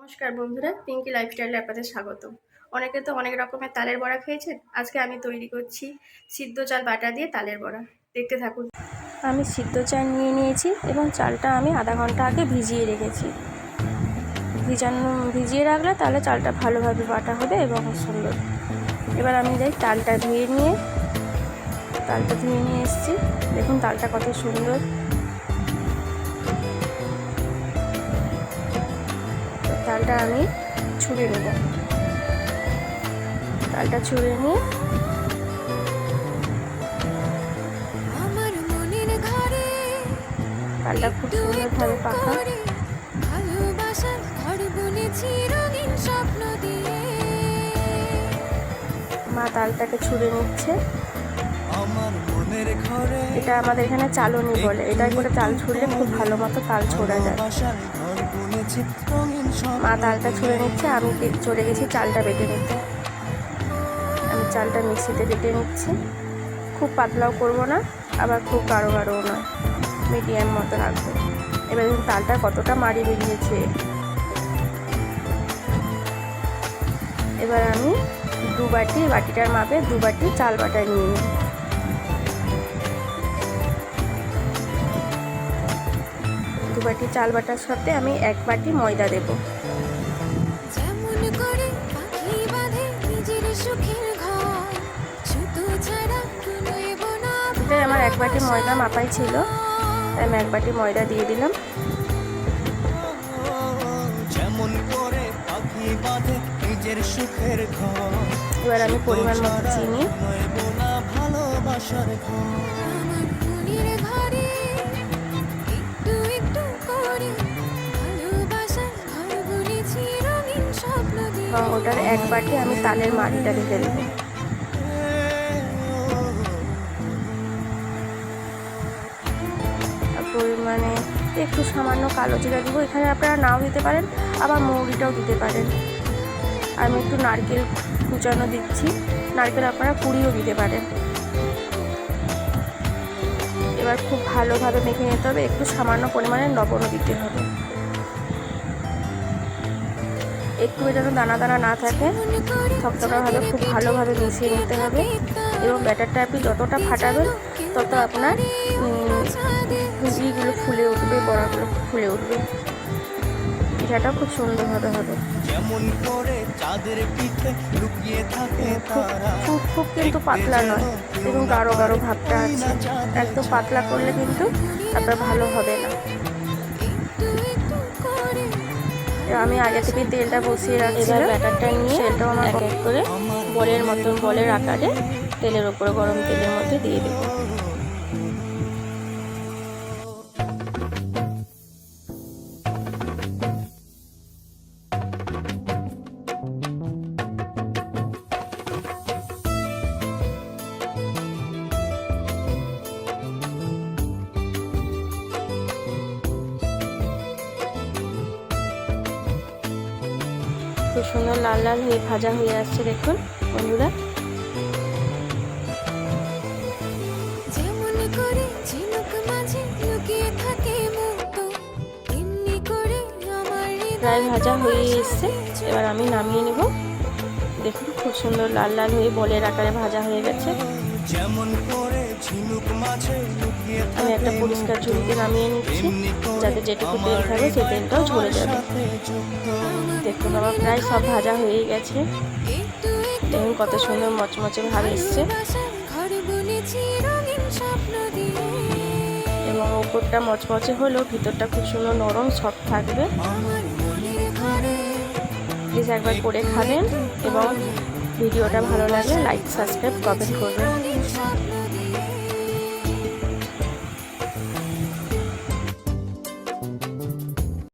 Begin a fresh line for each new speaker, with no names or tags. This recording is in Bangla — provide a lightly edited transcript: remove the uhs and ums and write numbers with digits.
নমস্কার বন্ধুরা, পিঙ্কি লাইফস্টাইলে আপনাদের স্বাগত। অনেকে তো অনেক রকমের তালের বড়া খেয়েছেন। আজকে আমি তৈরি করছি সিদ্ধ চাল বাটা দিয়ে তালের বড়া। দেখতে থাকুন। আমি সিদ্ধ চাল নিয়ে নিয়েছি এবং চালটা আমি আধা ঘন্টা আগে ভিজিয়ে রেখেছি। ভিজিয়ে রাখলে তাহলে চালটা ভালোভাবে বাটা হবে এবং সুন্দর। এবার আমি তালটা ধুয়ে নিয়ে এসেছি। দেখুন তালটা কত সুন্দর। তালটা আমি ছুঁড়ে নেব। তালটা ছুঁড়ে নিয়ে তালটা খুব সুন্দরভাবে পাকা। মা তালটাকে ছুঁড়ে নিচ্ছে। এটা আমাদের এখানে চালনি বলে। এটা করে তাল ছুঁড়লে খুব ভালো মতো তাল ছোড়া যায়। মা তালটা ছুঁড়ে নিচ্ছে, আমি চলে গেছি চালটা বেটে নিতে। আমি চালটা মিক্সিতে বেটে নিচ্ছি। খুব পাতলাও করব না, আবার খুব গাঢ় গাঢ়ও না, মিডিয়াম মতো রাখবো। এবার দেখুন তালটা কতটা মাড়ি বেরিয়েছে। এবার আমি বাটিটার মাপে 2 বাটি চাল বাটা নিয়ে নিই। বাটি চাল বাটার সাথে আমি 1 বাটি ময়দা দেব। এটাই আমার 1 বাটি ময়দা মাপাই ছিল, তাই আমি 1 বাটি ময়দা দিয়ে দিলাম। এবার আমি পরিমাণ মতো চিনি, ওটার 1 বাটি আমি তালের মাড়িটা দিতে দেবো। পরিমাণে একটু সামান্য কালো জিরা দিব। এখানে আপনারা নাও দিতে পারেন, আবার মৌরিটাও দিতে পারেন। আমি একটু নারকেল কুচানো দিচ্ছি, নারকেল আপনারা কুড়িও দিতে পারেন। এবার খুব ভালোভাবে মেখে নিতে হবে। একটু সামান্য পরিমাণে লবণও দিতে হবে। একটু যেন দানা দানা না থাকে, থকথকাভাবে খুব ভালোভাবে মিশিয়ে নিতে হবে। এবং ব্যাটারটা আপনি যতটা ফাটাবেন তত আপনার ইগুলো ফুলে উঠবে, বড়াগুলো ফুলে উঠবে। পিঠাটা খুব সুন্দরভাবে হবে। খুব কিন্তু পাতলা নয়, এবং গাঢ় গাঢ় ভাবটা আছে। একদম পাতলা করলে কিন্তু আপনার ভালো হবে না। আমি আগে থেকে তেলটা বসিয়ে রাখছি। এবার ব্যাটারটা নিয়ে তেলটাও আমার এক এক করে বলের আকারে তেলের উপরে গরম তেলের মধ্যে দিয়ে দেবো। খুব সুন্দর লাল লাল হয়ে ভাজা হয়ে আসছে। দেখুন বন্ধুরা, প্রায় ভাজা হয়ে এসছে। এবার আমি নামিয়ে নেব। দেখুন খুব সুন্দর লাল লাল হয়ে বলের আকারে ভাজা হয়ে গেছে। আমি একটা পরিষ্কার ঝুড়িতে নামিয়ে নিচ্ছি, যাতে যেটুকু তেল থাকে সেই তেলটাও ঝরে যাবে। দেখুন আমার প্রায় সব ভাজা হয়ে গেছে। দেখুন কত সুন্দর মচমচে ভাব এসছে, এবং উপরটা মচমচে হলেও ভিতরটা খুব সুন্দর নরম সফট থাকবে। প্লিজ একবার করে খাবেন, এবং ভিডিওটা ভালো লাগলে লাইক, সাবস্ক্রাইব, কমেন্ট করবেন।